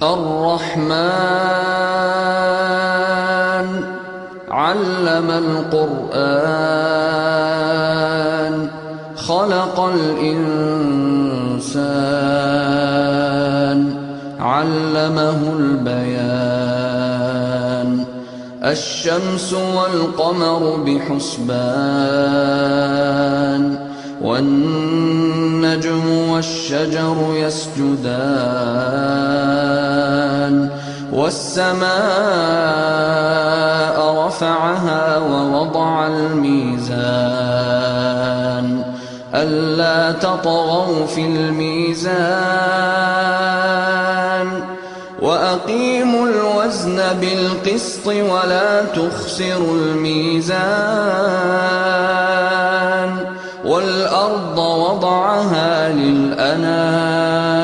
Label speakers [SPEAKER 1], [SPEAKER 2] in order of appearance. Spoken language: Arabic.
[SPEAKER 1] الرحمن علم القرآن خلق الإنسان علمه البيان الشمس والقمر بحسبان والنجم والشجر يسجدان والسماء رفعها ووضع الميزان ألا تطغوا في الميزان وأقيموا الوزن بالقسط ولا تخسروا الميزان والأرض وضعها للأنام